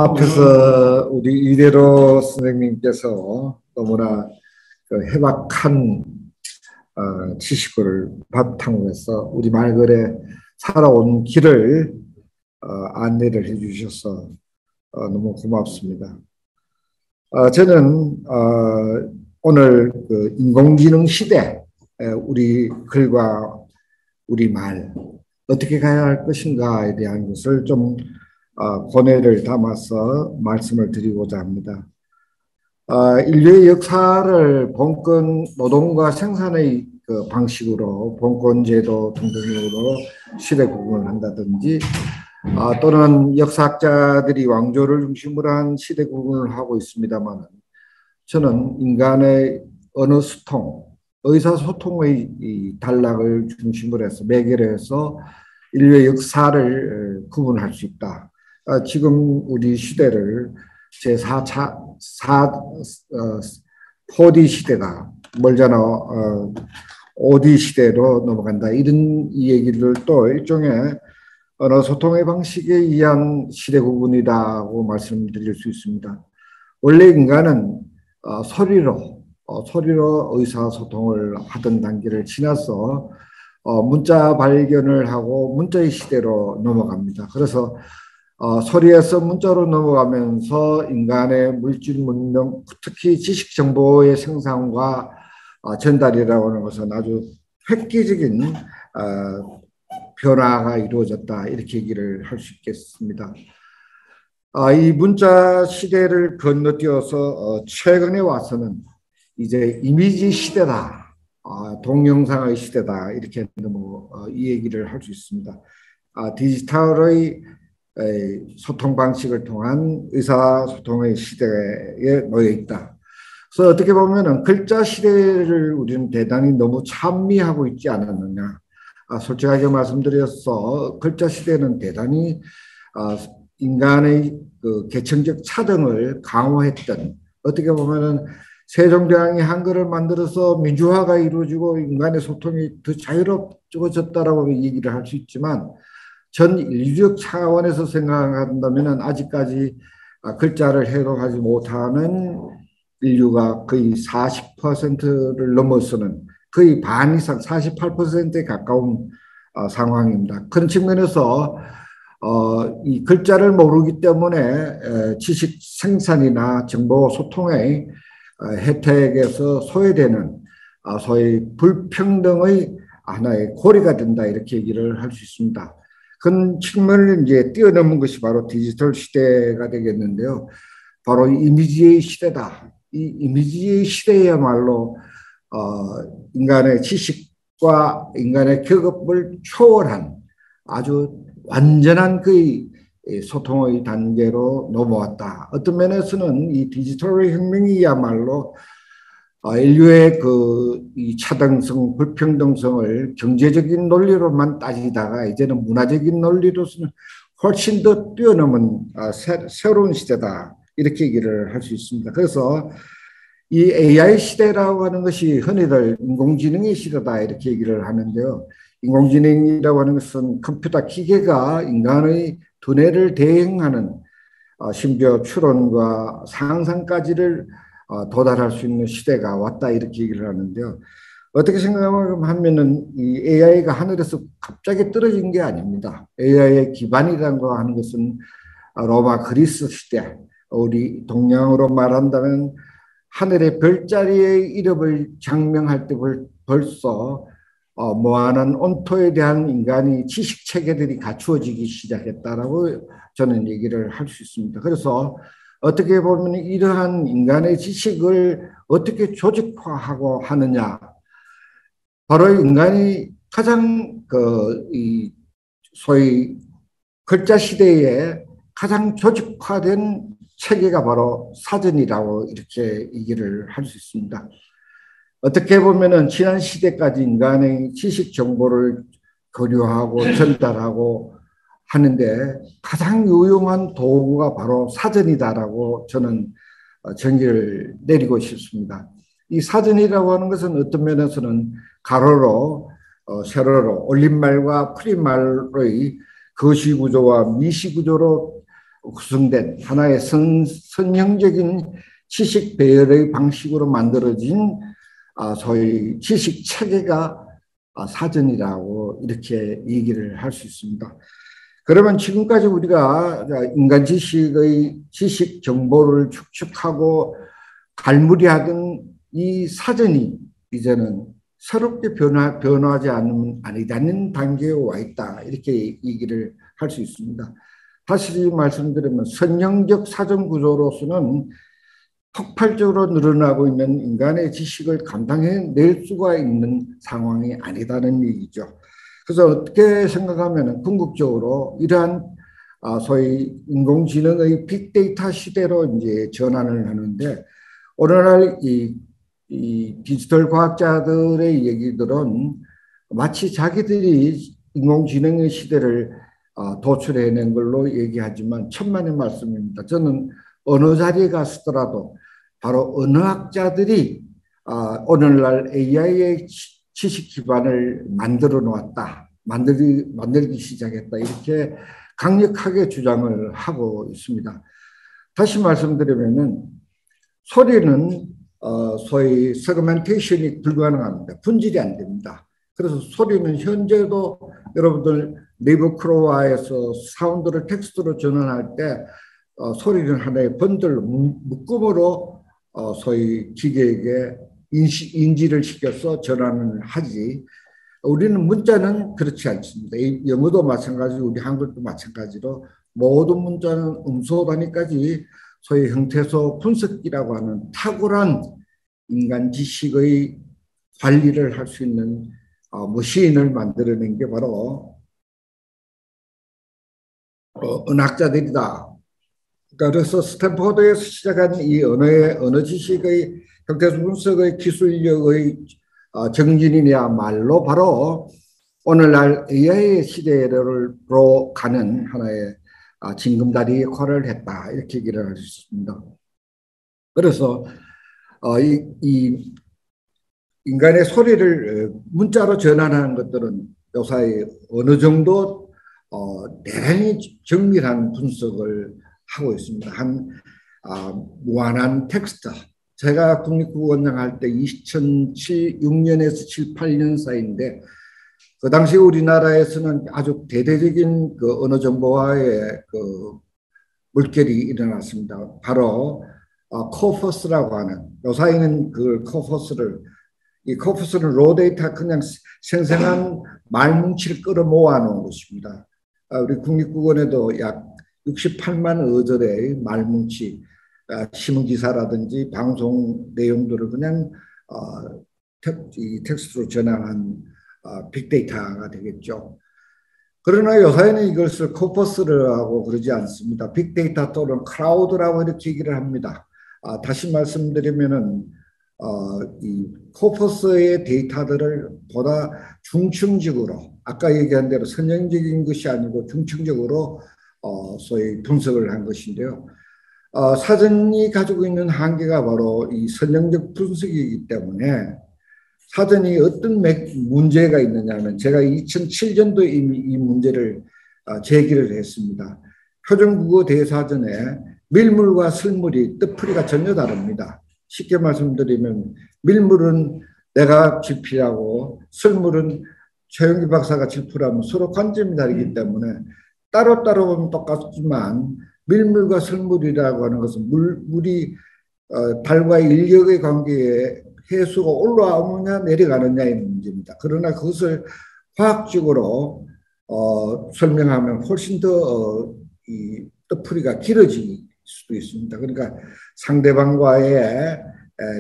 앞에서 우리 이대로 선생님께서 너무나 그 해박한 지식을 바탕으로 해서 우리 말거래 살아온 길을 안내를 해주셔서 너무 고맙습니다. 저는 오늘 그 인공지능 시대 우리 글과 우리 말 어떻게 가야 할 것인가에 대한 것을 좀 고뇌를 담아서 말씀을 드리고자 합니다. 인류의 역사를 봉건 노동과 생산의 그 방식으로 봉건제도 등등으로 시대 구분을 한다든지 또는 역사학자들이 왕조를 중심으로 한 시대 구분을 하고 있습니다만 저는 인간의 언어 수통, 의사소통의 이 단락을 중심으로 해서 매개를 해서 인류의 역사를 구분할 수 있다. 지금 우리 시대를 제4차 4D 시대가 멀잖아 5D 시대로 넘어간다. 이런 얘기를 또 일종의 언어 소통의 방식에 의한 시대 구분이라고 말씀드릴 수 있습니다. 원래 인간은 소리로 의사소통을 하던 단계를 지나서 문자 발견을 하고 문자의 시대로 넘어갑니다. 그래서 소리에서 문자로 넘어가면서 인간의 물질 문명, 특히 지식 정보의 생산과 전달이라고 하는 것은 아주 획기적인 변화가 이루어졌다, 이렇게 얘기를 할 수 있겠습니다. 이 문자 시대를 건너뛰어서 최근에 와서는 이제 이미지 시대다, 동영상의 시대다, 이렇게 이 얘기를 할 수 있습니다. 디지털의 소통 방식을 통한 의사소통의 시대에 놓여 있다. 그래서 어떻게 보면은 글자 시대를 우리는 대단히 너무 찬미하고 있지 않았느냐. 솔직하게 말씀드려서 글자 시대는 대단히 인간의 그 계층적 차등을 강화했던, 어떻게 보면은 세종대왕이 한글을 만들어서 민주화가 이루어지고 인간의 소통이 더 자유로워졌다라고 얘기를 할 수 있지만, 전 인류적 차원에서 생각한다면 아직까지 글자를 해독하지 못하는 인류가 거의 40%를 넘어서는, 거의 반 이상 48%에 가까운 상황입니다. 그런 측면에서 이 글자를 모르기 때문에 지식 생산이나 정보 소통의 혜택에서 소외되는 소위 불평등의 하나의 고리가 된다, 이렇게 얘기를 할 수 있습니다. 그런 측면을 이제 뛰어넘은 것이 바로 디지털 시대가 되겠는데요. 바로 이미지의 시대다. 이 이미지의 시대야말로 인간의 지식과 인간의 경험을 초월한 아주 완전한 그 소통의 단계로 넘어왔다. 어떤 면에서는 이 디지털 혁명이야말로 인류의 이 차등성, 불평등성을 경제적인 논리로만 따지다가 이제는 문화적인 논리로서는 훨씬 더 뛰어넘은 새로운 시대다, 이렇게 얘기를 할 수 있습니다. 그래서 이 AI 시대라고 하는 것이 흔히들 인공지능의 시대다, 이렇게 얘기를 하는데요. 인공지능이라고 하는 것은 컴퓨터 기계가 인간의 두뇌를 대행하는, 심지어 추론과 상상까지를 도달할 수 있는 시대가 왔다, 이렇게 얘기를 하는데요. 어떻게 생각하면은 이 AI가 하늘에서 갑자기 떨어진 게 아닙니다. AI의 기반이라고 하는 것은 로마 그리스 시대, 우리 동양으로 말한다면 하늘의 별자리의 이름을 장명할 때 벌써 무한한 온토에 대한 인간이 지식 체계들이 갖추어지기 시작했다라고 저는 얘기를 할 수 있습니다. 그래서 어떻게 보면 이러한 인간의 지식을 어떻게 조직화하고 하느냐, 바로 인간이 가장 이 소위 글자 시대에 가장 조직화된 체계가 바로 사전이라고 이렇게 얘기를 할 수 있습니다. 어떻게 보면은 지난 시대까지 인간의 지식 정보를 교류하고 전달하고 하는데 가장 유용한 도구가 바로 사전이다라고 저는 정의를 내리고 싶습니다. 이 사전이라고 하는 것은 어떤 면에서는 가로로 세로로 올림말과 풀이말의 거시 구조와 미시 구조로 구성된 하나의 선형적인 지식 배열의 방식으로 만들어진 소위 지식 체계가 사전이라고 이렇게 얘기를 할 수 있습니다. 그러면 지금까지 우리가 인간 지식 정보를 축적하고 갈무리하던 이 사전이 이제는 새롭게 변화하지 않으면 아니다는 단계에 와 있다. 이렇게 얘기를 할 수 있습니다. 다시 말씀드리면 선형적 사전 구조로서는 폭발적으로 늘어나고 있는 인간의 지식을 감당해낼 수가 있는 상황이 아니다는 얘기죠. 그래서 어떻게 생각하면 궁극적으로 이러한 소위 인공지능의 빅데이터 시대로 이제 전환을 하는데 오늘날 이 디지털 과학자들의 얘기들은 마치 자기들이 인공지능의 시대를 도출해낸 걸로 얘기하지만 천만의 말씀입니다. 저는 어느 자리에 갔더라도 바로 언어학자들이 오늘날 AI의 지식 기반을 만들어 놓았다, 만들기 시작했다 이렇게 강력하게 주장을 하고 있습니다. 다시 말씀드리면은 소리는 소위 세그멘테이션이 불가능합니다. 분질이 안 됩니다. 그래서 소리는 현재도 여러분들 네이버 크로아에서 사운드를 텍스트로 전환할 때 소리는 하나의 번들 묶음으로 소위 기계에게 인지를 시켜서 전환을 하지. 우리는 문자는 그렇지 않습니다. 영어도 마찬가지고 우리 한글도 마찬가지로 모든 문자는 음소 단위까지 소위 형태소 분석기라고 하는 탁월한 인간 지식의 관리를 할 수 있는 머신을 만들어낸 게 바로 언어학자들이다. 그래서 스탠포드에서 시작한 이 언어 지식의 형태소 분석의 기술력의 정진이야말로 바로 오늘날 AI 시대로 가는 하나의 징검다리 역할을 했다. 이렇게 얘기를 할 수 있습니다. 그래서 이 인간의 소리를 문자로 전환하는 것들은 요사이 어느 정도 대단히 정밀한 분석을 하고 있습니다. 한 무한한 텍스트. 제가 국립국어원장 할 때 2006년에서 7, 8년 사이인데 그 당시 우리나라에서는 아주 대대적인 그 언어 정보화의 그 물결이 일어났습니다. 바로 코퍼스라고 하는 요사이는 그 코퍼스를 이 코퍼스는 로 데이터 그냥 생생한 말뭉치를 끌어모아 놓은 것입니다. 우리 국립국어원에도 약 68만 어절의 말뭉치 신문기사라든지 방송 내용들을 그냥 텍스트로 전환한 빅데이터가 되겠죠. 그러나 요사이는 이것을 코퍼스라고 그러지 않습니다. 빅데이터 또는 크라우드라고 이렇게 얘기를 합니다. 다시 말씀드리면은 이 코퍼스의 데이터들을 보다 중층적으로 아까 얘기한 대로 선형적인 것이 아니고 중층적으로 소위 분석을 한 것인데요. 사전이 가지고 있는 한계가 바로 이 선형적 분석이기 때문에 사전이 어떤 문제가 있느냐면 제가 2007년도에 이미 이 문제를 제기를 했습니다. 표준국어 대사전에 밀물과 슬물이 뜻풀이가 전혀 다릅니다. 쉽게 말씀드리면 밀물은 내가 질필하고 슬물은 최영기 박사가 질필하면 서로 관점이 다르기 때문에 따로따로 보면 똑같지만 밀물과 슬물이라고 하는 것은 물이 달과 인력의 관계에 해수가 올라오느냐 내려가느냐의 문제입니다. 그러나 그것을 과학적으로 설명하면 훨씬 더 이 뜻풀이가 길어질 수도 있습니다. 그러니까 상대방과의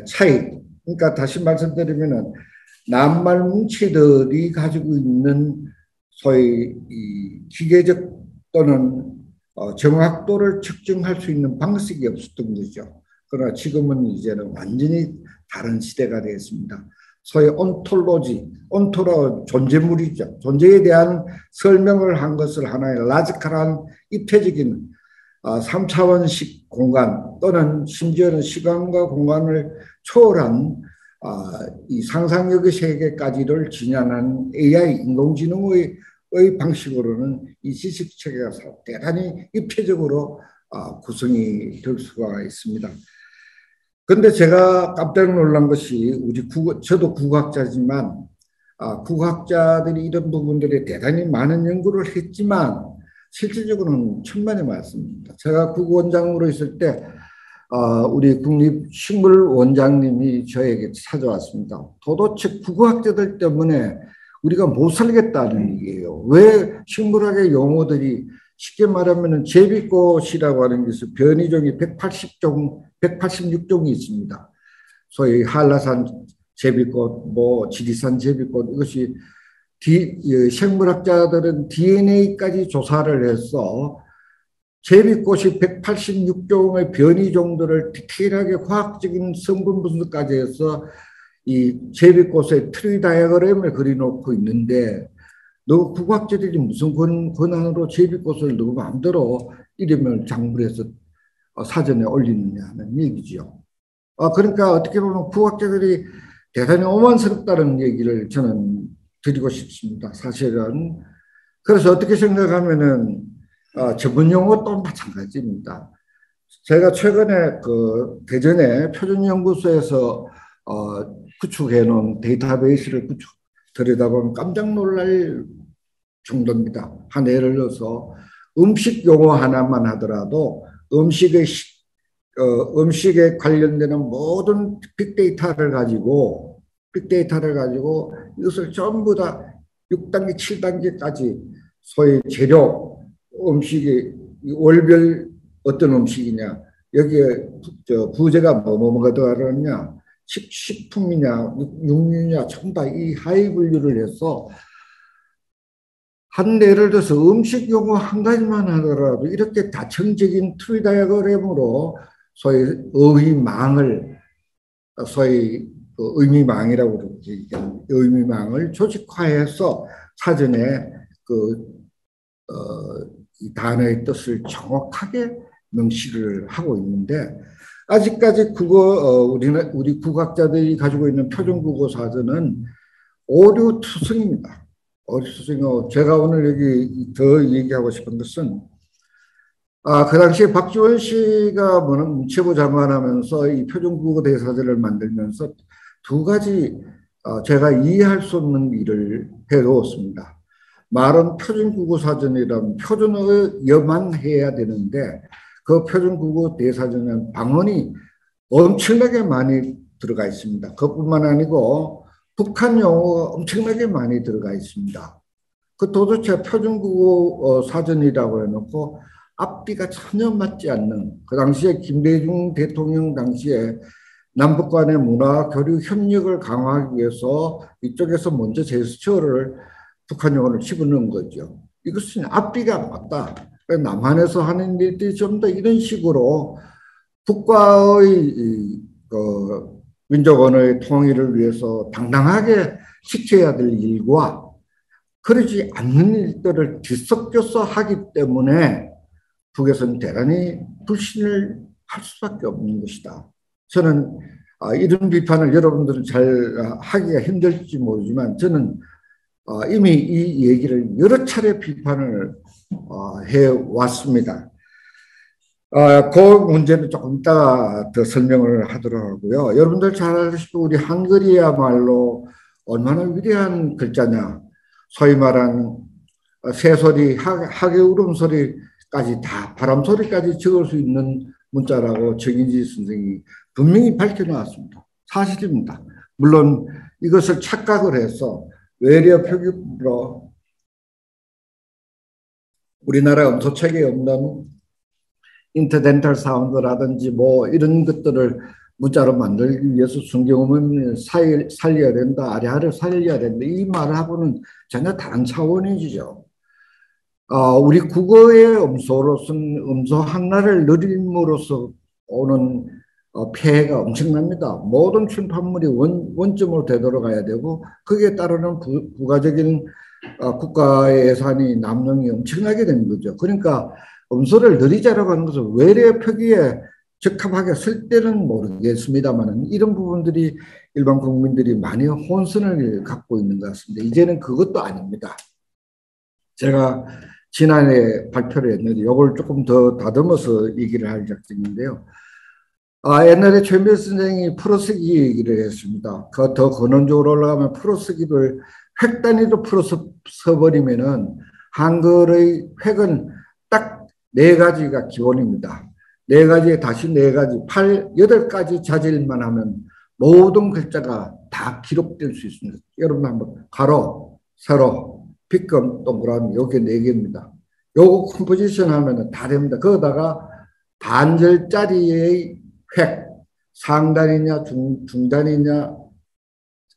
차이. 그러니까 다시 말씀드리면은 낱말 뭉치들이 가지고 있는 소위 이 기계적 또는 정확도를 측정할 수 있는 방식이 없었던 거죠. 그러나 지금은 이제는 완전히 다른 시대가 되었습니다. 소위 온토로 존재물이죠. 존재에 대한 설명을 한 것을 하나의 라지컬한 입체적인 3차원식 공간 또는 심지어는 시간과 공간을 초월한 이 상상력의 세계까지를 지향한 AI 인공지능의 방식으로는 이 지식체계가 대단히 입체적으로 구성이 될 수가 있습니다. 그런데 제가 깜짝 놀란 것이 저도 국어학자지만 국어학자들이 이런 부분들에 대단히 많은 연구를 했지만 실질적으로는 천만의 말씀입니다. 제가 국어원장으로 있을 때 우리 국립식물원장님이 저에게 찾아왔습니다. 도대체 국어학자들 때문에 우리가 못 살겠다는 얘기예요. 왜 식물학의 용어들이 쉽게 말하면 제비꽃이라고 하는 것은 변이종이 186종이 있습니다. 소위 한라산 제비꽃, 지리산 제비꽃, 이것이 생물학자들은 DNA까지 조사를 해서 제비꽃이 186종의 변이종들을 디테일하게 과학적인 성분 분석까지 해서 이 제비꽃의 트리 다이어그램을 그려놓고 있는데 너 국학자들이 무슨 권한으로 제비꽃을 너무 마음대로 이름을 장부해서 사전에 올리느냐는 얘기죠. 그러니까 어떻게 보면 국학자들이 대단히 오만스럽다는 얘기를 저는 드리고 싶습니다. 사실은. 그래서 어떻게 생각하면은 전문 용어도 마찬가지입니다. 제가 최근에 대전에 표준연구소에서 구축해 놓은 데이터베이스를 들여다보면 깜짝 놀랄 정도입니다. 한 예를 들어서 음식 용어 하나만 하더라도 음식에 관련되는 모든 빅데이터를 가지고 이것을 전부 다 6단계, 7단계까지 소위 재료, 음식이 월별 어떤 음식이냐, 여기에 부재가 뭐가 들어가느냐, 식품이냐, 육류냐, 전부 다 이 하위 분류를 해서 한 예를 들어서 음식 용어 한 가지만 하더라도 이렇게 다층적인 트리 다이어그램으로 소위 의미망이라고 그러지, 의미망을 조직화해서 사전에 이 단어의 뜻을 정확하게 명시를 하고 있는데 아직까지 우리 국학자들이 가지고 있는 표준국어 사전은 오류투성입니다. 오류투성이고 제가 오늘 여기 더 얘기하고 싶은 것은 그 당시에 박지원 씨가 문체부 장관하면서 이 표준국어 대사전을 만들면서 두 가지 제가 이해할 수 없는 일을 해놓았습니다. 말은 표준국어 사전이라면 표준어여만 해야 되는데 그 표준국어 대사전에는 방언이 엄청나게 많이 들어가 있습니다. 그것뿐만 아니고 북한 용어가 엄청나게 많이 들어가 있습니다. 도대체 표준국어 사전이라고 해놓고 앞뒤가 전혀 맞지 않는 그 당시에 김대중 대통령 당시에 남북 간의 문화 교류 협력을 강화하기 위해서 이쪽에서 먼저 제스처를 북한 용어를 집어넣은 거죠. 이것은 앞뒤가 맞다. 남한에서 하는 일들이 좀 더 이런 식으로 국가의 민족 언어의 통일을 위해서 당당하게 지켜야 될 일과 그러지 않는 일들을 뒤섞여서 하기 때문에 북에서는 대단히 불신을 할 수밖에 없는 것이다. 저는 이런 비판을 여러분들은 잘 하기가 힘들지 모르지만 저는 이미 이 얘기를 여러 차례 비판을 해왔습니다. 그 문제는 조금 이따가 더 설명을 하도록 하고요. 여러분들 잘 아시다시피 우리 한글이야말로 얼마나 위대한 글자냐. 소위 말하는 새소리, 하계 울음소리까지 다 바람소리까지 적을 수 있는 문자라고 정인지 선생이 분명히 밝혀놓았습니다. 사실입니다. 물론 이것을 착각을 해서 외래 표기로 우리나라 음소책에 없는 인터덴탈 사운드라든지 이런 것들을 문자로 만들기 위해서 순경음을 살려야 된다, 아래하를 살려야 된다 이 말하고는 전혀 다른 차원이죠. 우리 국어의 음소 하나를 늘림으로써 오는 폐해가 엄청납니다. 모든 출판물이 원점으로 되돌아가야 되고 거기에 따르는 부가적인 국가의 예산이 남용이 엄청나게 된 거죠. 그러니까 음소를 늘리자라고 하는 것은 외래 표기에 적합하게 쓸 때는 모르겠습니다만 이런 부분들이 일반 국민들이 많이 혼선을 갖고 있는 것 같습니다. 이제는 그것도 아닙니다. 제가 지난해 발표를 했는데 이걸 조금 더 다듬어서 얘기를 할 작정인데요. 옛날에 최민일 선생이 풀어쓰기 얘기를 했습니다. 그 더 근원적으로 올라가면 풀어쓰기를 획 단위로 풀어서 써버리면은 한글의 획은 딱 네 가지가 기본입니다. 네 가지에 다시 네 가지, 여덟 가지 자질만 하면 모든 글자가 다 기록될 수 있습니다. 여러분 한번 가로, 세로, 빗금, 동그라미 요게 네 개입니다. 요거 컴포지션 하면은 다 됩니다. 거기다가 반절짜리의 획, 상단이냐, 중단이냐,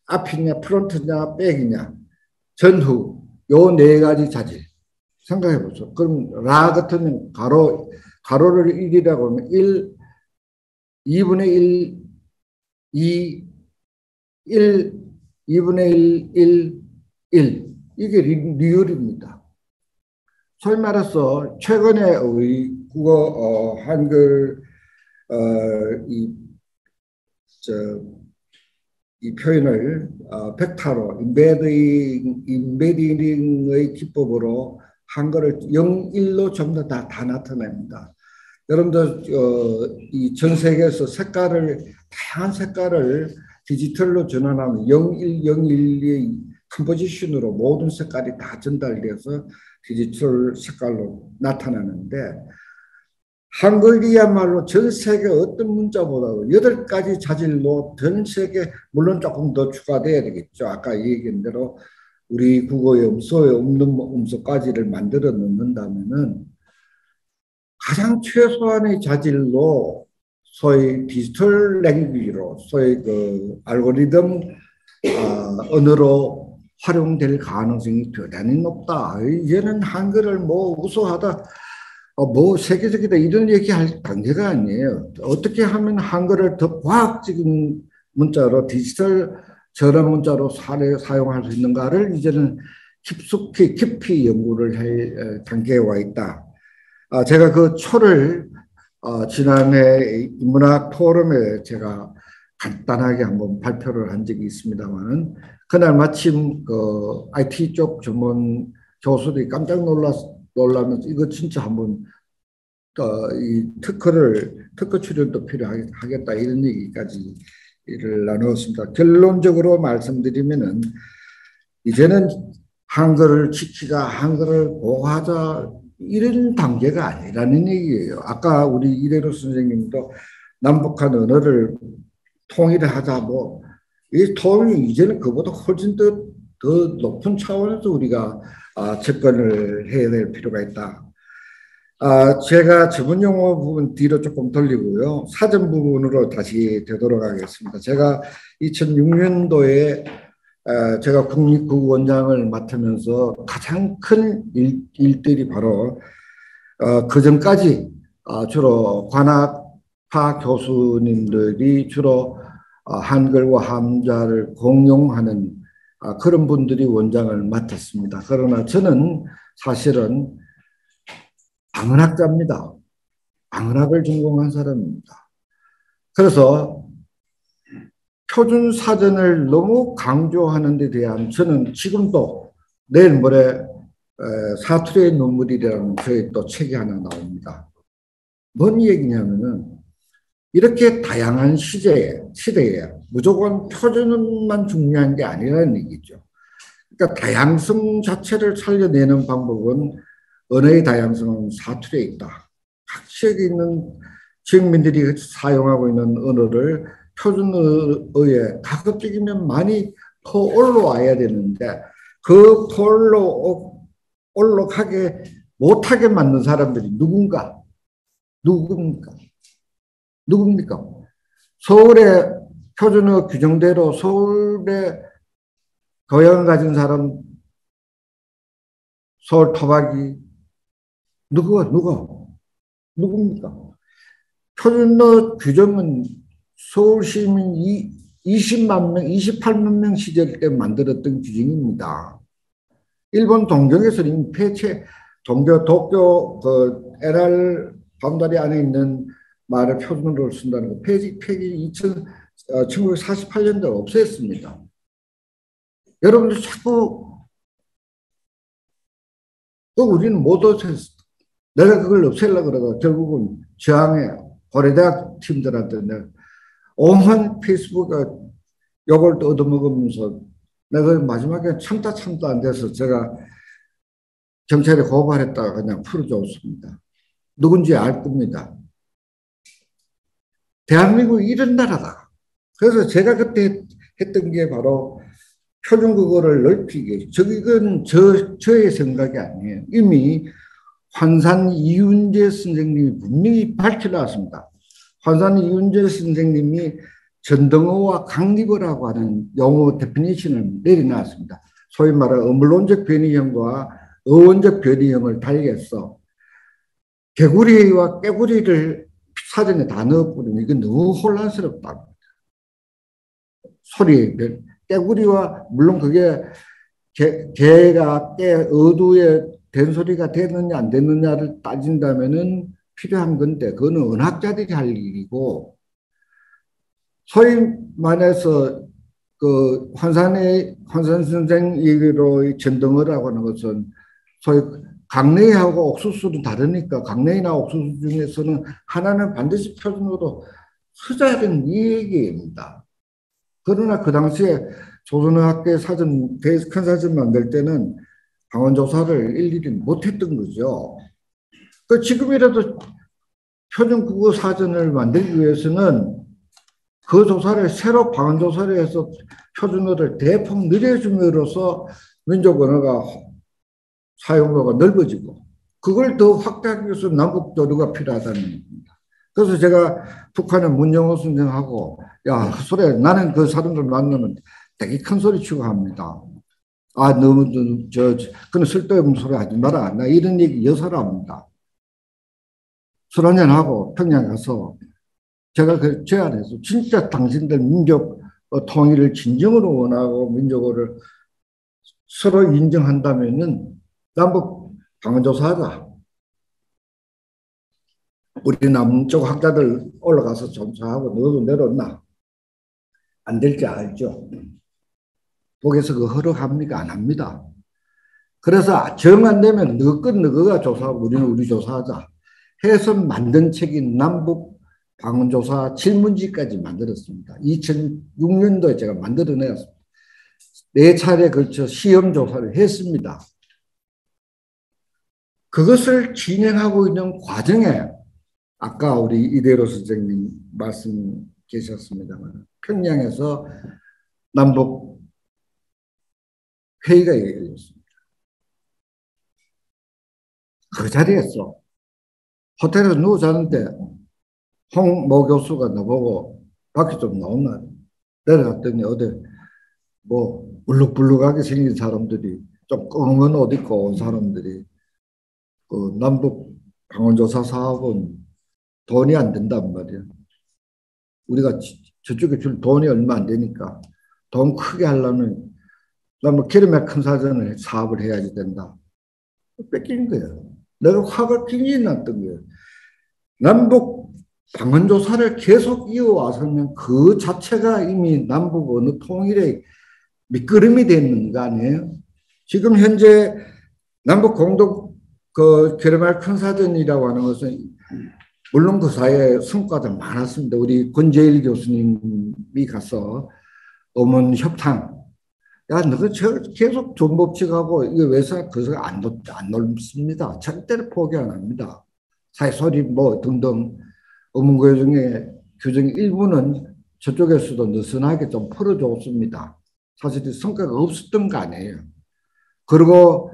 앞이냐, 프론트냐, 백이냐, 전후, 요 네 가지 자질. 생각해 보죠. 그럼 라 같으면 가로를 1이라고 하면 1, 2분의 1, 2, 1, 2분의 1, 1, 1. 이게 리얼입니다. 소위 말해서 최근에 우리 국어 한글 이, 저, 이 표현을 벡터로 임베디딩의 기법으로 한글을 0, 1로 전부 다 나타냅니다. 여러분들 이 전 세계에서 다양한 색깔을 디지털로 전환하면 01, 01의 컴포지션으로 모든 색깔이 다 전달돼서 디지털 색깔로 나타나는데 한글이야말로 전 세계 어떤 문자보다도 8가지 자질로 전 세계 물론 조금 더 추가돼야 되겠죠. 아까 얘기한 대로 우리 국어의 음소에 없는 음소까지를 만들어 넣는다면은 가장 최소한의 자질로 소위 디지털 랭귀지로 소위 그 알고리즘 언어로 활용될 가능성이 대단히 높다. 이제는 한글을 뭐 우수하다, 뭐 세계적이다 이런 얘기할 단계가 아니에요. 어떻게 하면 한글을 더 과학적인 문자로 디지털 전환 문자로 사용할 수 있는가를 이제는 깊이 연구를 할 단계에 와 있다. 제가 그 초를 지난해 인문학 포럼에 제가 간단하게 한번 발표를 한 적이 있습니다만은 그날 마침 그 IT 쪽 전문 교수들이 깜짝 놀라면서 이거 진짜 한번 이 특허 출연도 필요하겠다 이런 얘기까지를 나누었습니다. 결론적으로 말씀드리면은 이제는 한글을 지키자, 한글을 보호하자 이런 단계가 아니라는 얘기예요. 아까 우리 이래로 선생님도 남북한 언어를 통일을 하자 이 통일 이제는 그보다 훨씬 더 높은 차원에서 우리가 접근을 해야 될 필요가 있다. 제가 전문 용어 부분 뒤로 조금 돌리고요. 사전 부분으로 다시 되돌아가겠습니다. 제가 2006년도에 제가 국립국원장을 맡으면서 가장 큰 일들이 바로 그 전까지 주로 관악파 교수님들이 주로 한글과 한자를 공용하는 그런 분들이 원장을 맡았습니다. 그러나 저는 사실은 방언학자입니다. 방언학을 전공한 사람입니다. 그래서 표준 사전을 너무 강조하는 데 대한 저는 지금도 내일 모레 사투리의 눈물이라는 저희 또 책이 하나 나옵니다. 뭔 얘기냐면은 이렇게 다양한 시대에 무조건 표준만 중요한 게 아니라는 얘기죠. 그러니까 다양성 자체를 살려내는 방법은 언어의 다양성은 사투리에 있다. 각 지역에 있는 지역민들이 사용하고 있는 언어를 표준어에 가급적이면 많이 올라와야 되는데 그 올라가게 못하게 만든 사람들이 누굽니까? 서울의 표준어 규정대로 서울에 교양을 가진 사람, 서울 토박이 누굽니까? 표준어 규정은 서울 시민 20만 명, 28만 명 시절 때 만들었던 규정입니다. 일본 동경에서는 도쿄 그 LR 바운다리 안에 있는 말을 표준어로 쓴다는 거 폐지 1948년도에 없앴습니다. 여러분들 자꾸 그 우리는 못 없앴어. 내가 그걸 없애려고 그러다가 결국은 저항해. 고려대학 팀들한테 내가 온갖 페이스북에 욕을 얻어먹으면서 내가 마지막에 참다 안 돼서 제가 경찰에 고발했다가 그냥 풀어줬습니다. 누군지 알 겁니다. 대한민국이 이런 나라다. 그래서 제가 그때 했던 게 바로 표준국어를 넓히기. 이건 저의 생각이 아니에요. 이미 환산 이윤재 선생님이 분명히 밝혀놨습니다. 환산 이윤재 선생님이 전등어와 강립어라고 하는 용어 데피니션을 내려놨습니다. 소위 말하는 어물론적 변이형과 어원적 변이형을 달리해서 개구리와 깨구리를 사전에 다 넣어버리면 이건 너무 혼란스럽다. 소리, 깨구리와 물론 그게 개가 어두에 된소리가 됐느냐 안 됐느냐를 따진다면은 필요한 건데 그거는 은학자들이 할 일이고 소위 말해서 그 환산 선생 얘기로 전등어라고 하는 것은 소위 강냉이하고 옥수수는 다르니까 강냉이나 옥수수 중에서는 하나는 반드시 표준어로 써야 되는 이 얘기입니다. 그러나 그 당시에 조선어학계 사전, 큰 사전 만들 때는 방언조사를 일일이 못했던 거죠. 그 지금이라도 표준국어 사전을 만들기 위해서는 그 조사를 새로 방언조사를 해서 표준어를 대폭 늘려줌으로써 민족 언어가 사용도가 넓어지고 그걸 더 확대하기 위해서 남북 교류가 필요하다는 겁니다. 그래서 제가 북한의 문영호 선생하고 야, 그 소리 나는 그 사람들 만나면 되게 큰 소리 치고 합니다. 아, 너무 그는 쓸데없는 소리 하지 마라. 나 이런 얘기 여사로 합니다. 술 한잔하고 평양 가서 제가 그 제안해서 진짜 당신들 민족 통일을 진정으로 원하고 민족어를 서로 인정한다면은 남북 방언조사하자. 우리 남쪽 학자들 올라가서 조사하고 너도 내려온나? 안 될지 알죠. 북에서 그 허락합니까? 안 합니다. 그래서 정 안 되면 너가 조사하고 우리는 우리 조사하자. 해서 만든 책이 남북 방언조사 질문지까지 만들었습니다. 2006년도에 제가 만들어내었습니다. 4차례 걸쳐 시험 조사를 했습니다. 그것을 진행하고 있는 과정에 아까 우리 이대로 선생님 말씀 계셨습니다만 평양에서 남북 회의가 열렸습니다. 그 자리에서 호텔에서 누워 자는데 홍모 교수가 나보고 밖에 좀 나오나 내려갔더니 어디 뭐 울룩불룩하게 생긴 사람들이 좀 검은 옷 입고 온 사람들이 그 남북 방언조사 사업은 돈이 안 된단 말이야. 우리가 저쪽에 줄 돈이 얼마 안 되니까 돈 크게 하려면 뭐 기름에 큰 사전을 사업을 해야지 된다. 뺏긴 거예요. 내가 화가 굉장히 났던 거예요. 남북 방언조사를 계속 이어와서는 그 자체가 이미 남북 어느 통일의 밑거름이 되는 거 아니에요? 지금 현재 남북 공동 그 게르말 큰 사전이라고 하는 것은 물론 그 사이에 성과도 많았습니다. 우리 권재일 교수님이 가서 어문 협상. 야, 너가 계속 존법칙하고 이게 왜서 그것을 안 넓습니다. 절대로 포기 안 합니다. 사회소리 뭐 등등 어문 규정 일부는 저쪽에서도 느슨하게 좀 풀어줬습니다. 사실 성과가 없었던 거 아니에요. 그리고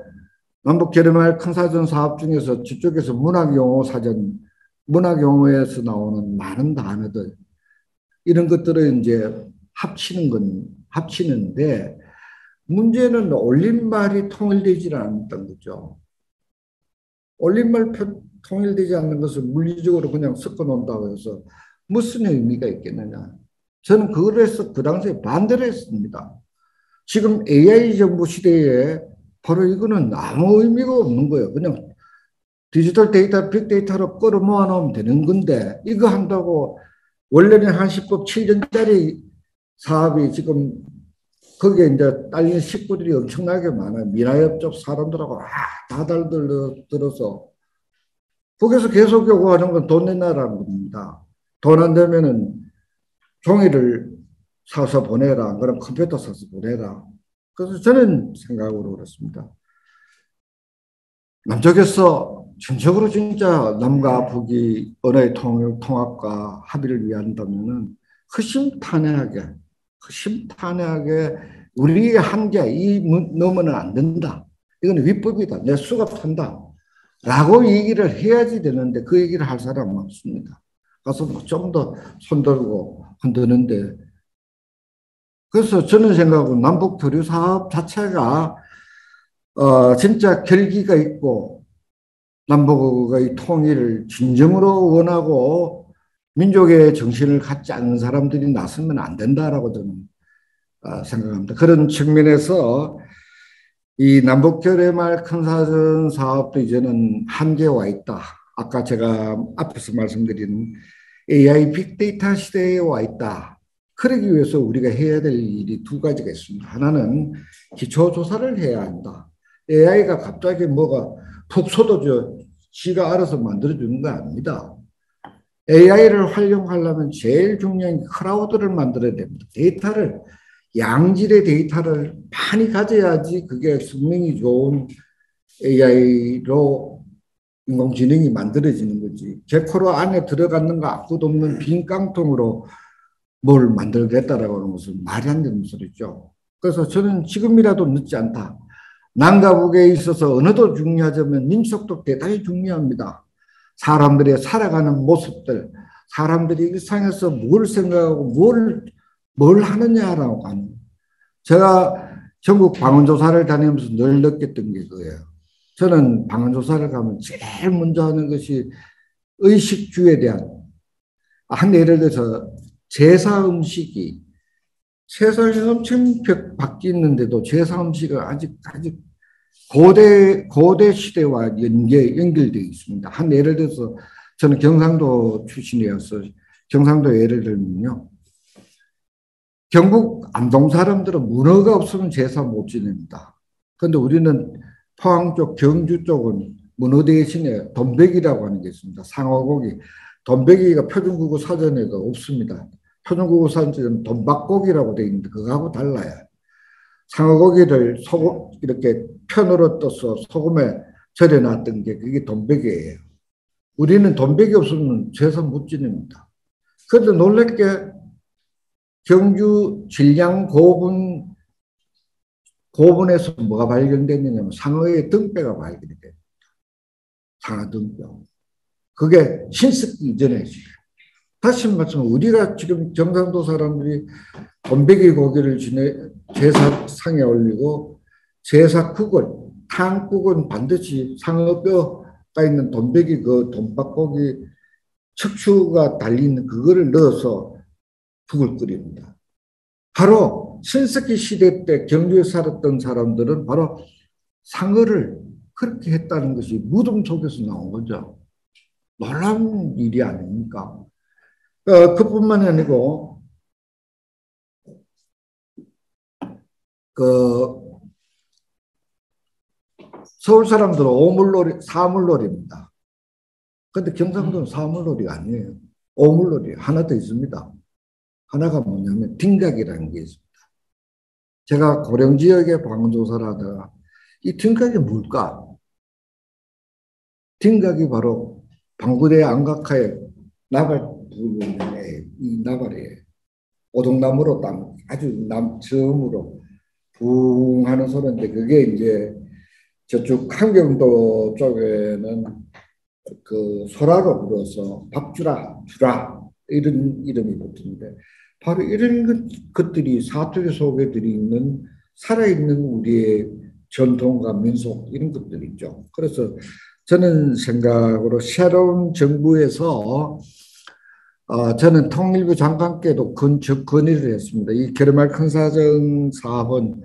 남북 게르말 큰 사전 사업 중에서 저쪽에서 문학용어 사전, 문학용어에서 나오는 많은 단어들 이런 것들을 이제 합치는데 문제는 올림말이 통일되지 않았던 거죠. 올림말 통일되지 않는 것을 물리적으로 그냥 섞어 놓는다고 해서 무슨 의미가 있겠느냐. 저는 그걸 해서 그 당시에 반대를 했습니다. 지금 AI 정부 시대에 바로 이거는 아무 의미가 없는 거예요. 그냥 디지털 데이터, 빅데이터로 끌어모아 놓으면 되는 건데 이거 한다고 원래는 한 10법 7년짜리 사업이 지금 거기에 이제 딸린 식구들이 엄청나게 많아요. 미나협 쪽 사람들하고 다 달들어서 거기서 계속 요구하는 건 돈 내놔라는 겁니다. 돈 안 되면은 종이를 사서 보내라. 그럼 컴퓨터 사서 보내라. 그래서 저는 생각으로 그렇습니다. 남쪽에서 전적으로 진짜 남과 북이 언어의 통합과 합의를 위한다면은 허심탄회하게 우리의 한계 이 넘어는 안 된다. 이건 위법이다. 내 수갑한다. 라고 얘기를 해야지 되는데 그 얘기를 할 사람은 없습니다. 가서 좀 더 손들고 흔드는데 그래서 저는 생각하고 남북 교류 사업 자체가 진짜 결기가 있고 남북의 통일을 진정으로 원하고 민족의 정신을 갖지 않는 사람들이 나서면 안 된다라고 저는 생각합니다. 그런 측면에서 이 남북교류말 컨사전 사업도 이제는 한계에 와 있다. 아까 제가 앞에서 말씀드린 AI 빅데이터 시대에 와 있다. 그러기 위해서 우리가 해야 될 일이 두 가지가 있습니다. 하나는 기초조사를 해야 한다. AI가 갑자기 뭐가 푹 쏟아져 지가 알아서 만들어주는 거 아닙니다. AI를 활용하려면 제일 중요한 크라우드를 만들어야 됩니다. 데이터를 양질의 데이터를 많이 가져야지 그게 성능이 좋은 AI로 인공지능이 만들어지는 거지. 개코로 안에 들어갔는가 아무것도 없는 빈 깡통으로 뭘 만들겠다라고 하는 것은 말이 안 되는 소리죠. 그래서 저는 지금이라도 늦지 않다. 남과 북에 있어서 언어도 중요하지만 민족도 대단히 중요합니다. 사람들의 살아가는 모습들, 사람들이 일상에서 뭘 생각하고 뭘 하느냐라고 하는. 제가 전국 방언조사를 다니면서 늘 느꼈던 게 그거예요. 저는 방언조사를 가면 제일 먼저 하는 것이 의식주에 대한, 한 예를 들어서 제사 음식이 세상이 엄청 바뀌었는데도 제사 음식은 아직 고대 시대와 연결되어 있습니다. 한 예를 들어서 저는 경상도 출신이어서 경상도 예를 들면요. 경북 안동 사람들은 문어가 없으면 제사 못 지냅니다. 그런데 우리는 포항 쪽, 경주 쪽은 문어 대신에 돈베기라고 하는 게 있습니다. 상어고기. 돈베기가 표준국어 사전에가 없습니다. 표준국어 사전에는 돈박고기라고 되어 있는데 그거하고 달라요. 상어고기를 이렇게 편으로 떠서 소금에 절여놨던 게 그게 돈베기예요. 우리는 돈베기 없으면 제사 못 지냅니다. 그런데 놀랍게 경주 진량 고분에서 뭐가 발견됐느냐면 상어의 등뼈가 발견이 됩니다. 상어 등뼈. 그게 신석기 이전에 다시 말씀 우리가 지금 경상도 사람들이 돈베기 고기를 제사상에 올리고 제사국을 탕국은 반드시 상어뼈가 있는 돈베기 그 돈박고기 척추가 달린 그거를 넣어서 국을 끓입니다. 바로 신석기 시대 때 경주에 살았던 사람들은 바로 상어를 그렇게 했다는 것이 무덤 속에서 나온 거죠. 놀라운 일이 아닙니까? 그뿐만이 아니고 그 서울 사람들은 오물놀이, 사물놀이입니다. 그런데 경상도는 사물놀이가 아니에요. 오물놀이 하나 더 있습니다. 하나가 뭐냐면 딩각이라는 게 있습니다. 제가 고령 지역에 방문조사를 하다가 이 딩각이 뭘까? 딩각이 바로 방구대 안각하에 나발 부르는데 이 나발에 오동나무로 딱 아주 처음으로 붕 하는 소리인데 그게 이제 저쪽 함경도 쪽에는 그 소라로 불어서 박주라, 주라 이런 이름이 붙는데 바로 이런 것들이 사투리 속에 들어있는 살아있는 우리의 전통과 민속 이런 것들이 있죠. 그래서 저는 생각으로 새로운 정부에서 저는 통일부 장관께도 건의를 했습니다. 이 결말 컨사전 사업은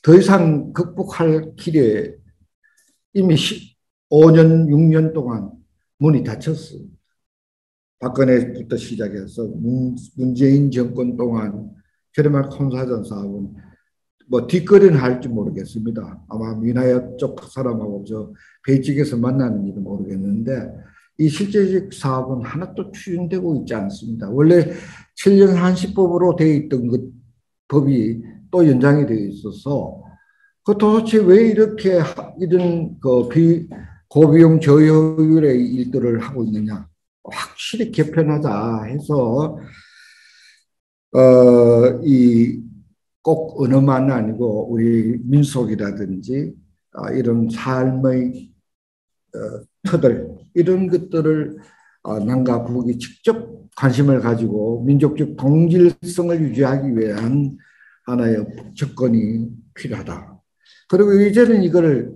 더 이상 극복할 길에 이미 5년, 6년 동안 문이 닫혔습니다. 박근혜부터 시작해서 문재인 정권 동안 결말 컨사전 사업은 뭐 뒷거리는 할지 모르겠습니다. 아마 미나야 쪽 사람하고 저 베이직에서 만나는 일은 모르겠는데 이 실제적 사업은 하나도 추진되고 있지 않습니다. 원래 7년 한시법으로 되어 있던 그 법이 또 연장이 되어 있어서 그 도대체 왜 이렇게 이런 그 고비용 저효율의 일들을 하고 있느냐. 확실히 개편하자 해서 이 꼭 언어만 아니고 우리 민속이라든지 이런 삶의 터들 이런 것들을 남과 북이 직접 관심을 가지고 민족적 동질성을 유지하기 위한 하나의 접근이 필요하다. 그리고 이제는 이거를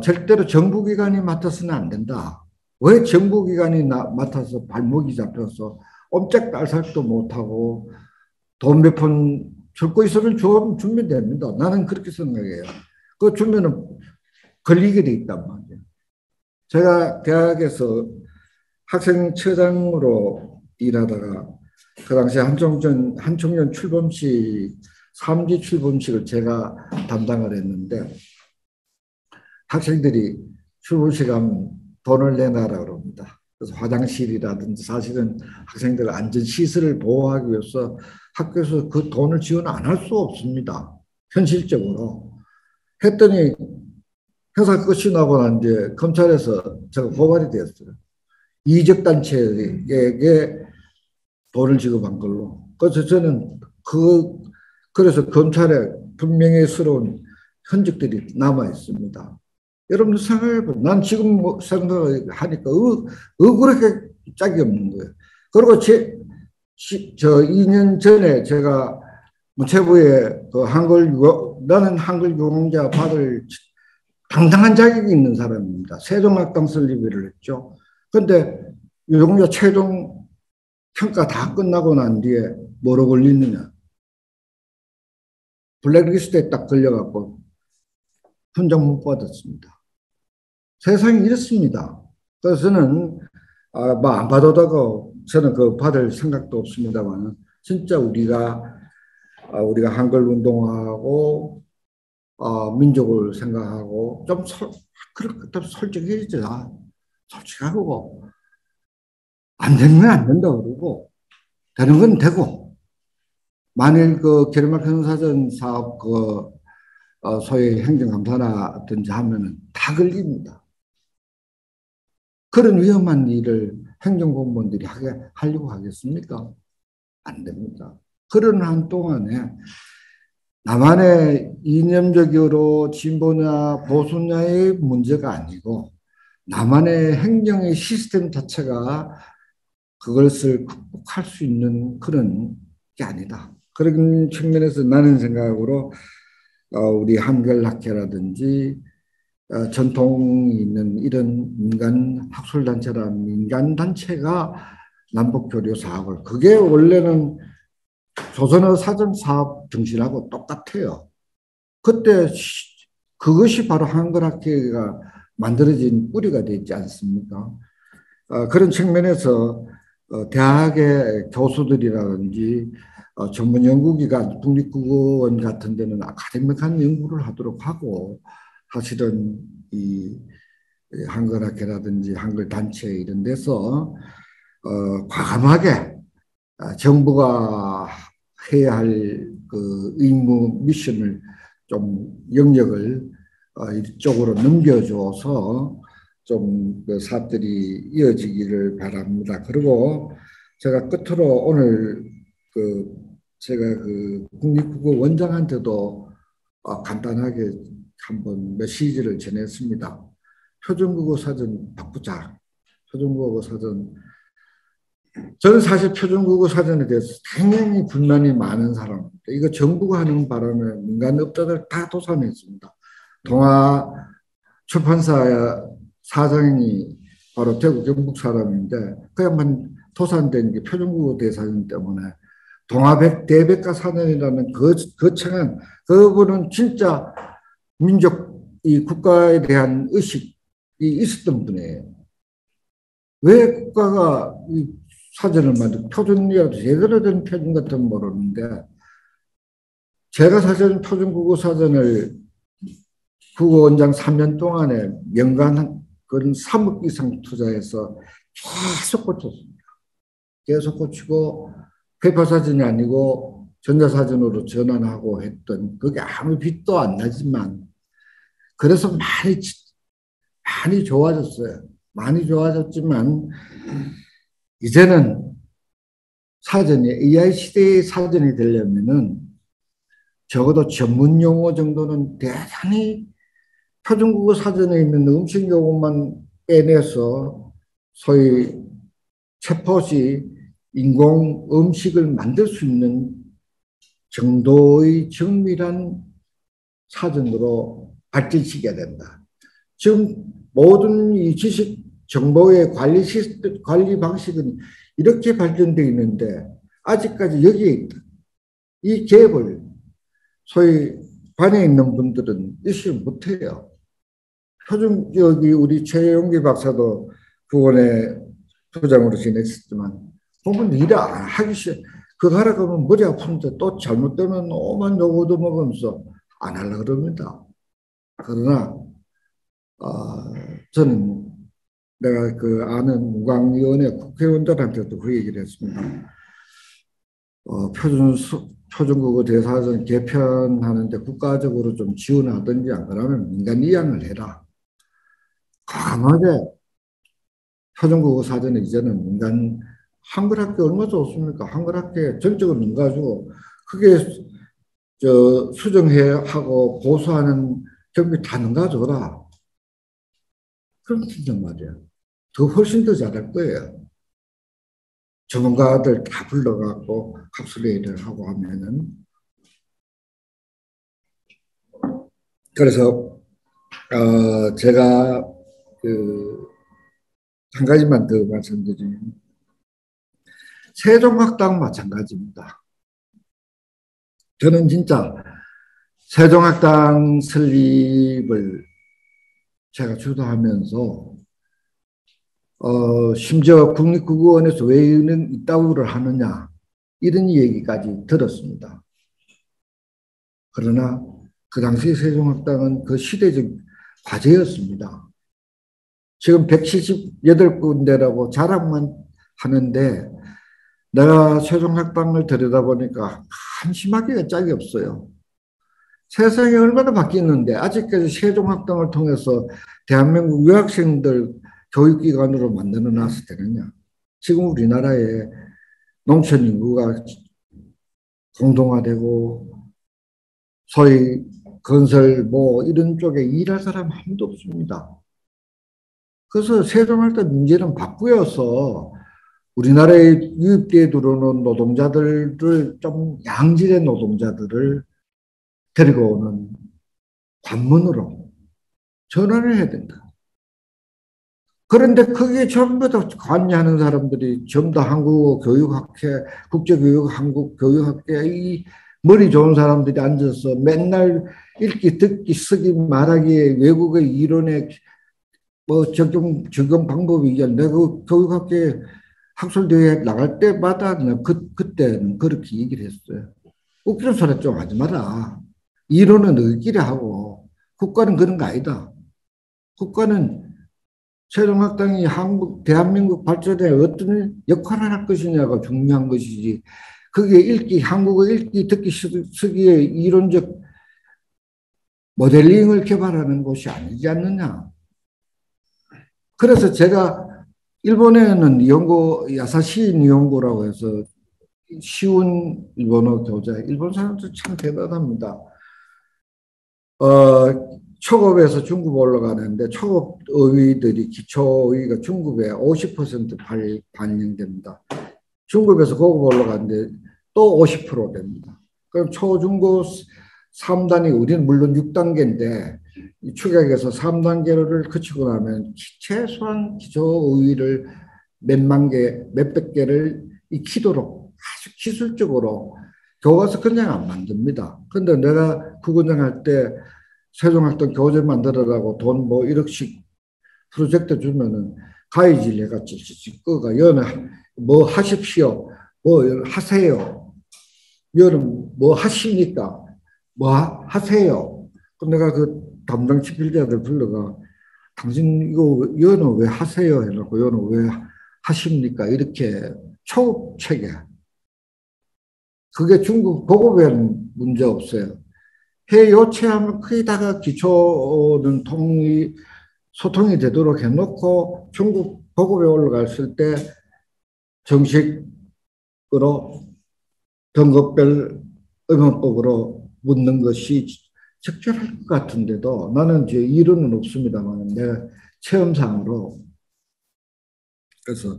절대로 정부기관이 맡아서는 안 된다. 왜 정부기관이 맡아서 발목이 잡혀서 옴짝달싹도 못하고 돈 몇 푼 줄 거 있으면 주면 됩니다. 나는 그렇게 생각해요. 그거 주면은 걸리게 돼 있단 말이에요. 제가 대학에서 학생처장으로 일하다가 그 당시 한청년 출범식, 3기 출범식을 제가 담당을 했는데 학생들이 출범식 하면 돈을 내놔라 그럽니다. 그래서 화장실이라든지 사실은 학생들 안전시설을 보호하기 위해서 학교에서 그 돈을 지원 안 할 수 없습니다. 현실적으로. 했더니 행사 끝이 나고 난 뒤에 검찰에서 제가 고발이 되었어요. 이적단체에게 돈을 지급한 걸로. 그래서 저는 그래서 검찰에 분명히스러운 흔적들이 남아 있습니다. 여러분들 생각해보세요. 난 지금 뭐 생각하니까 억울하게 짝이 없는 거예요. 그리고 저 2년 전에 제가 문체부에 나는 한글 유공자 받을 당당한 자격이 있는 사람입니다. 세종학당 설립을 했죠. 그런데 유공자 최종 평가 다 끝나고 난 뒤에 뭐로 걸리느냐. 블랙리스트에 딱 걸려갖고 훈장 못 받았습니다. 세상이 이렇습니다. 그래서 저는 뭐 안 받아도 저는 그 받을 생각도 없습니다만 진짜 우리가 한글 운동하고 민족을 생각하고 좀 솔직해지자. 솔직하고 안 되는 건 안 된다 그러고 되는 건 되고 만일 그 게르마케 사전 사업 소위 행정감사라든지 하면은 다 걸립니다. 그런 위험한 일을 행정공무원들이 하려고 하겠습니까? 안 됩니다. 그런 한동안에 나만의 이념적으로 진보냐 보수냐의 문제가 아니고 나만의 행정의 시스템 자체가 그것을 극복할 수 있는 그런 게 아니다. 그런 측면에서 나는 생각으로 우리 한글학회라든지 전통이 있는 이런 민간 학술단체나 민간단체가 남북교류 사업을 그게 원래는 조선어 사전 사업 정신하고 똑같아요. 그때 그것이 바로 한글학회가 만들어진 뿌리가 되지 않습니까? 그런 측면에서 대학의 교수들이라든지 전문 연구기관, 국립국어원 같은 데는 아카데믹한 연구를 하도록 하고 사실은 이 한글학회라든지 한글단체 이런 데서 과감하게 정부가 해야 할 그 의무 미션을 좀 영역을 이쪽으로 넘겨줘서 좀 그 사업들이 이어지기를 바랍니다. 그리고 제가 끝으로 오늘 제가 국립국어 원장한테도 간단하게 한번 메시지를 전했습니다. 표준국어 사전 바꾸자. 표준국어 사전. 저는 사실 표준국어 사전에 대해서 굉장히 불만이 많은 사람입니다. 이거 정부가 하는 바람에 민간업자들 다 도산했습니다. 동아 출판사 사장이 바로 대구 경북 사람인데 그 양반 도산된 게 표준국어 대사전 때문에 동아 대백과 사전이라는 거창한 그분은 진짜 민족 이 국가에 대한 의식이 있었던 분이에요. 왜 국가가 이 사전을 만들고 표준이라도 제대로 된 표준 같은 건 모르는데 제가 사실은 표준국어사전을 국어원장 3년 동안에 연간 그런 3억 이상 투자해서 계속 고쳤습니다. 계속 고치고 페이퍼사전이 아니고 전자사전으로 전환하고 했던 그게 아무 빛도 안 나지만 그래서 많이 좋아졌어요. 많이 좋아졌지만 이제는 사전이 AI 시대의 사전이 되려면은 적어도 전문 용어 정도는 대단히 표준국어 사전에 있는 음식 용어만 빼내서 소위 챗봇이 인공 음식을 만들 수 있는 정도의 정밀한 사전으로 발전시켜야 된다. 지금 모든 이 지식 정보의 관리 방식은 이렇게 발전되어 있는데 아직까지 여기에 있다. 이 갭을 소위 관에 있는 분들은意識 못해요. 여기 우리 최용기 박사도 국원의 부장으로 지냈었지만 보면 일 하기 싫어. 그거 하라 그러면 머리 아픈데 또 잘못되면 오만 요거도 먹으면서 안 하려고 그럽니다. 그러나 저는 내가 그 아는 무광위원회 국회의원들한테도 그 얘기를 했습니다. 표준국어 대사전 개편하는데 국가적으로 좀 지원하든지 안 그러면 민간 이양을 해라. 강하게 표준국어 사전에 이제는 민간 한글학교 얼마나 좋습니까? 한글학교에 전적으로 넣어가지고 그게 수정해 하고 보수하는 경비 다 넣어가줘라. 그럼 진짜 말이야. 훨씬 더 잘할 거예요. 전문가들 다 불러갖고 갑술회의를 하고 하면은. 그래서 제가 한 가지만 더 말씀드리면 세종학당 마찬가지입니다. 저는 진짜 세종학당 설립을 제가 주도하면서 심지어 국립국어원에서 왜 이런 이따구를 하느냐 이런 얘기까지 들었습니다. 그러나 그 당시 세종학당은 그 시대적 과제였습니다. 지금 178군데라고 자랑만 하는데 내가 세종학당을 들여다보니까 한심하기가 짝이 없어요. 세상이 얼마나 바뀌었는데 아직까지 세종학당을 통해서 대한민국 유학생들 교육기관으로 만들어 놨을 때는요. 지금 우리나라에 농촌 인구가 공동화되고 소위 건설 뭐 이런 쪽에 일할 사람 아무도 없습니다. 그래서 세종학당 문제는 바꾸어서 우리나라에 유입되어 들어오는 노동자들을 좀 양질의 노동자들을 데리고 오는 관문으로 전환을 해야 된다. 그런데 그게 전부 다 관여하는 사람들이 전부 다 한국어 교육학회, 국제교육 한국교육학회 이 머리 좋은 사람들이 앉아서 맨날 읽기, 듣기, 쓰기, 말하기에 외국의 이론에 뭐 적용 방법이 내가 그 교육학회 학술대회에 나갈 때마다 그때는 그렇게 얘기를 했어요. 웃기는 소리 좀 하지 마라. 이론은 너희끼리 하고 국가는 그런 거 아니다. 국가는 세종학당이 대한민국 발전에 어떤 역할을 할 것이냐가 중요한 것이지. 그게 한국어 읽기, 듣기, 쓰기의 이론적 모델링을 개발하는 곳이 아니지 않느냐. 그래서 제가 일본에는 야사시 니혼고라고 해서 쉬운 일본어 교재, 일본 사람들 참 대단합니다. 초급에서 중급 올라가는데 초급 어휘들이 기초어휘가 중급에 50% 반영됩니다. 중급에서 고급 올라가는데 또 50% 됩니다. 그럼 초중고 3단이 우리는 물론 6단계인데 축약해서 3단계를 거치고 나면 최소한 기초어휘를 몇만 개, 몇백 개를 익히도록 아주 기술적으로 교과서 그냥 안 만듭니다. 근데 내가 국원장 할 때 세종학당 교재 만들어라고 돈 뭐 1억씩 프로젝트 주면은 가위질 해가 찌찌찌 꺼가 여는 뭐 하십시오, 뭐 하세요, 여는 뭐 하십니까? 뭐 하세요. 그럼 내가 그 담당 집필자들 불러가 당신 이거는 왜 하세요 해놓고 이거는 왜 하십니까 이렇게 초책에 그게 중국 보고배는 문제 없어요. 해 요체하면 거기다가 기초는 소통이 되도록 해놓고 중국 보고배 올라갔을 때 정식으로 등급별 의문법으로 묻는 것이 적절할 것 같은데도 나는 이제 이론은 없습니다만 내가 체험상으로 그래서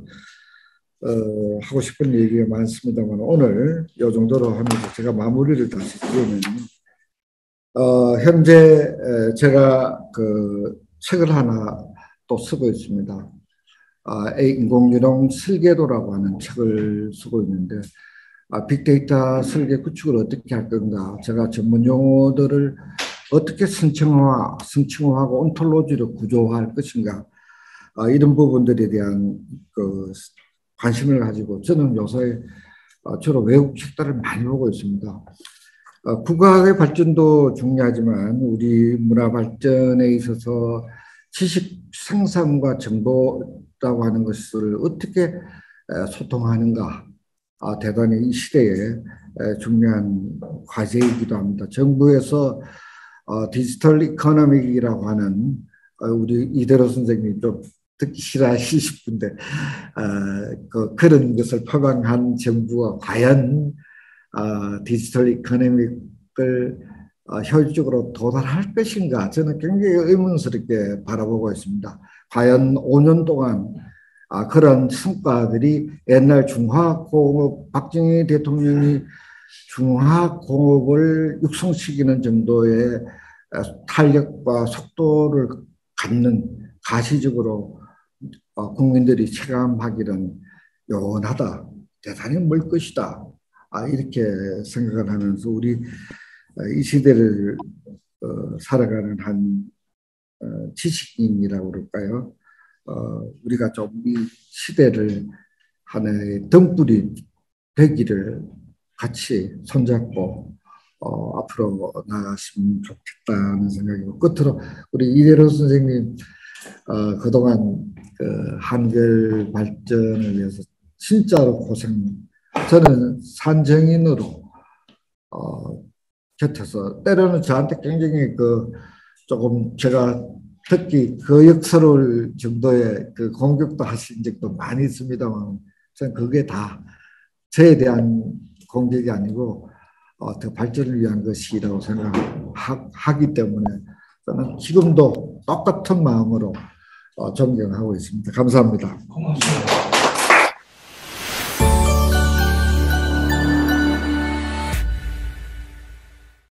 하고 싶은 얘기가 많습니다만 오늘 이 정도로 하면서 제가 마무리를 다시 드리면 현재 제가 그 책을 하나 또 쓰고 있습니다. 인공지능 설계도라고 하는 책을 쓰고 있는데 빅데이터 설계 구축을 어떻게 할 건가 제가 전문 용어들을 어떻게 성층화하고 온톨로지로 구조화할 것인가 이런 부분들에 대한 그 관심을 가지고 저는 요새 주로 외국 책들을 많이 보고 있습니다. 국가의 발전도 중요하지만 우리 문화 발전에 있어서 지식 생산과 정보라고 하는 것을 어떻게 소통하는가 대단히 이 시대에 중요한 과제이기도 합니다. 정부에서 디지털 이코노믹이라고 하는 우리 이대로 선생님이 좀 듣기 싫어하실 분데 그런 것을 표방한 정부가 과연 디지털 이코노믹을 효율적으로 도달할 것인가 저는 굉장히 의문스럽게 바라보고 있습니다. 과연 5년 동안 그런 성과들이 옛날 중화공업 박정희 대통령이 중화공업을 육성시키는 정도의 탄력과 속도를 갖는 가시적으로 국민들이 체감하기는 요원하다. 대단히 멀 것이다. 이렇게 생각을 하면서 우리 이 시대를 살아가는 한 지식인이라고 그럴까요? 우리가 좀 이 시대를 하나의 등불이 되기를 같이 손잡고 앞으로 나아갔으면 좋겠다는 생각이고 끝으로 우리 이대로 선생님 그동안 그 한글 발전을 위해서 진짜로 고생 저는 산정인으로 곁에서 때로는 저한테 굉장히 그 조금 제가 특히 거역스러울 정도의 그 공격도 하신 적도 많이 있습니다만 저는 그게 다 저에 대한 공격이 아니고 더 발전을 위한 것이라고 생각하기 때문에 저는 지금도 똑같은 마음으로 존경하고 있습니다. 감사합니다. 고맙습니다.